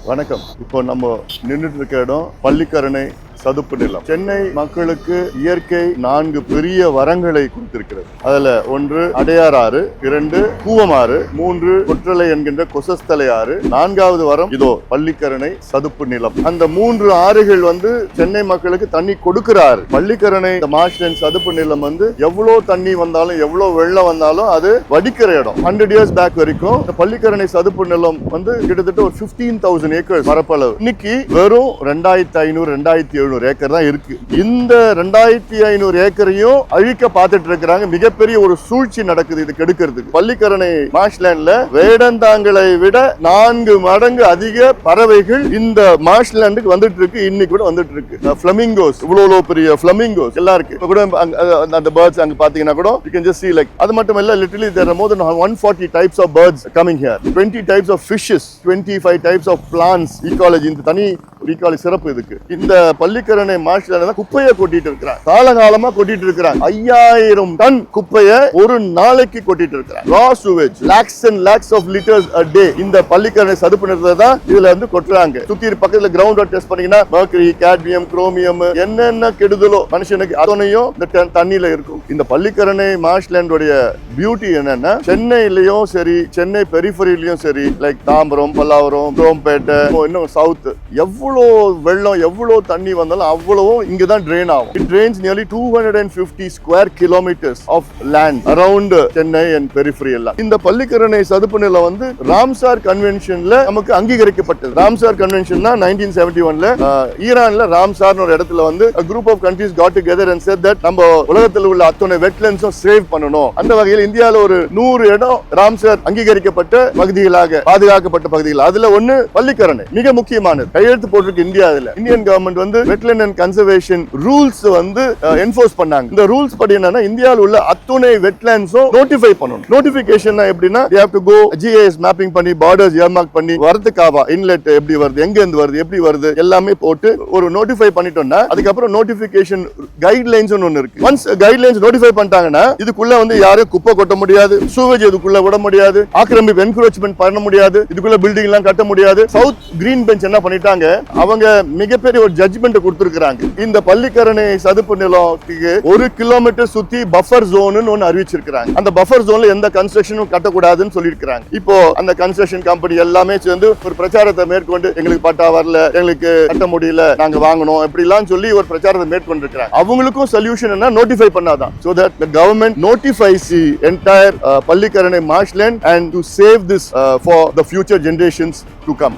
வணக்கம். இப்போ நம்ம நின்றுட்டு இருக்க இடம் பள்ளிக்கரணை சதுப்பு நிலம். சென்னை மக்களுக்கு இயற்கை 4 பெரிய வரங்களை கொடுத்திருக்கிறது. அதுல 1 அடையார் ஆறு, 2 கூவமாறு, 3 குற்றலை என்கின்ற கொசஸ்தலை ஆறு, 4வது வரம் இதோ பள்ளிக்கரணை சதுப்பு நிலம். அந்த 3 ஆறுகள் சென்னை மக்களுக்கு தண்ணி கொடுக்கிறாரு. பள்ளிக்கரணை மார்ஷ்லேண்ட் சதுப்பு நிலம் எவ்வளவு தண்ணி வந்தாலும் எவ்வளவு வெள்ளம் வந்தாலும் அது வடிக்கிற இடம். 100 இயர்ஸ் பேக் வரைக்கும் இந்த பள்ளிக்கரணை சதுப்பு நிலம் கிட்டத்தட்ட ஒரு 15,000 ஏக்கர் பரப்பளவு. இன்னைக்கு வெறும் 2,500-2,700 ஏக்கர் தான் இருக்கு. இந்த 2,500 ஏக்கரையும் அழிக்க பார்த்துட்டு இருக்கிறாங்க. மிகப்பெரிய ஒரு சூழ்ச்சி நடக்குது இது கெடுக்கிறதுக்கு. பள்ளிக்கரணை மார்ஷ்லேண்ட்ல வேடந்தாங்களை விட 4 மடங்கு அதிக பறவைகள் இந்த மார்ஷ்லேண்டுக்கு வந்துட்டு இருக்கு. இன்னைக்கு கூட வந்துட்டு இருக்கு. ஃபிளமிங்கோஸ், இவ்வளவு பெரிய ஃபிளமிங்கோஸ் எல்லாம் இருக்கு. இப்ப கூட அந்த பேர்ட்ஸ் அங்க பாத்தீங்கன்னா கூட you can just see like அது மட்டும் இல்ல, literally there are more than 140 types of birds coming here, 20 types of fishes, 25 types of plants. ecology இந்த தனி ecology சிறப்பு இதுக்கு. இந்த பள்ளிக்கரணை மார்ஷ்லேண்ட்ல குப்பையை கொட்டிட்டு இருக்கிறாங்க. காலகாலமா கொட்டிட்டு இருக்கிறாங்க. 5000 டன் குப்பையை ஒரு நாளைக்கு கொட்டிட்டு இருக்கிறாங்க. raw sewage, lakhs and lakhs of liters a day. இந்த பள்ளிக்கரணை சதுப்பு நிலத்துல தான் இதுல கொட்டுறாங்க. சுத்தி பக்கத்துல கிரவுண்ட் வாட்டர் டெஸ்ட் பண்ணீங்கன்னா mercury, cadmium, chromium என்னென்ன கெடுதலோ மனுஷனுக்கு அதனையும் இந்த தண்ணியில இருக்கும். இந்த பள்ளிக்கரணை மார்ஷ்லேண்டோட பியூட்டி என்னன்னா, சென்னையிலயும் சரி, சென்னை பெரிஃபரியிலயும் சரி, லைக் தாம்பரம், பல்லாவரம், குரோம்பேட்டை, இன்னும் சவுத், எவ்வளவு வெள்ளம் எவ்வளவு தண்ணி வந்தாலும் அவ்வளவும் இங்கதான் ட்ரெயின் ஆகும். It drains nearly 250 square kilometers of land around Chennai and periphery எல்லாம். இந்த பள்ளிக்கரணை சதுப்பு நிலம் ராம்சார் கன்வென்ஷன்ல நமக்கு அங்கீகரிக்கப்பட்டது. ராம்சார் கன்வென்ஷன்னா 1971ல ஈரான்ல ராம்சார் ஒரு இடத்துல a group of countries got together and said that நம்ம உலகத்தில் உள்ள அத்தனை வெட்லண்ட்ஸும் சேவ் பண்ணணும். அந்த வகையில் இந்தியாவில் ஒரு 100 இடம் ராம்சார் அங்கீகரிக்கப்பட்ட பகுதிகளாக பாதுகாக்கப்பட்ட பகுதிகள். அதுல ஒண்ணு பள்ளிக்கரணை மிக முக்கியமானது. கையெழுத்து போட்டிருக்கு India. Indian government wetland and conservation rules enforce பண்ணாங்க. இந்த ரூல்ஸ் படி என்னன்னா, இந்தியாவில் உள்ள அத்துணை வெட்லாண்ட்ஸும் நோட்டிஃபை பண்ணணும். நோட்டிஃபிகேஷன் எப்படின்னா, they have to go GIS mapping பண்ணி, பார்டர்ஸ் earmark பண்ணி, வரதுக்காவா இன்லெட் எப்படி வருது, எங்க இருந்து வருது, எப்படி வருது எல்லாமே போட்டு ஒரு நோட்டிஃபை பண்ணிட்டோம்னா, அதுக்கப்புறம் நோட்டிஃபிகேஷன் கைட்லைன்ஸ் ஒன்னு இருக்கு. ஒன்ஸ் கைட்லைன்ஸ் நோட்டிஃபை பண்ணிட்டாங்கன்னா, இதுக்குள்ள யாரும் குப்பை கொட்ட முடியாது, சூவேஜ் இதுக்குள்ள விட முடியாது, ஆக்கிரமிப்பு என்க்ரோச்மென்ட் பண்ண முடியாது, இதுக்குள்ள பில்டிங் எல்லாம் கட்ட முடியாது. சவுத் கிரீன் பெஞ்ச் என்ன பண்ணிட்டாங்க, அவங்க மிகப்பெரிய ஒரு ஜட்ஜ்மெண்ட் கொடுத்திருக்காங்க. இந்த பள்ளிக்கரணை சதுப்பு நிலத்துக்கு 1 கிலோமீட்டர் சுத்தி பஃபர் ஜோன் ஒன்னு அறிவிச்சிருக்காங்க. அந்த பஃபர் ஜோன்ல எந்த கன்ஸ்ட்ரக்ஷனும் கட்டக்கூடாதுன்னு சொல்லியிருக்காங்க. இப்போ அந்த கன்ஸ்ட்ரக்ஷன் கம்பெனி எல்லாமே சேர்ந்து ஒரு பிரச்சாரத்தை மேற்கொண்டு, எங்களுக்கு பட்டா வரல, எங்களுக்கு கட்ட முடியல, நாங்க வாங்கணும் இப்படி எல்லாம் சொல்லி ஒரு பிரச்சாரத்தை மேற்கொண்டிருக்கிறாங்க. அவங்களுக்கும் சொல்யூஷன் என்ன, நோட்டிஃபை பண்ணாதான். So that the government notifies the entire Pallikaranai marshland and to save this for the future generations to come.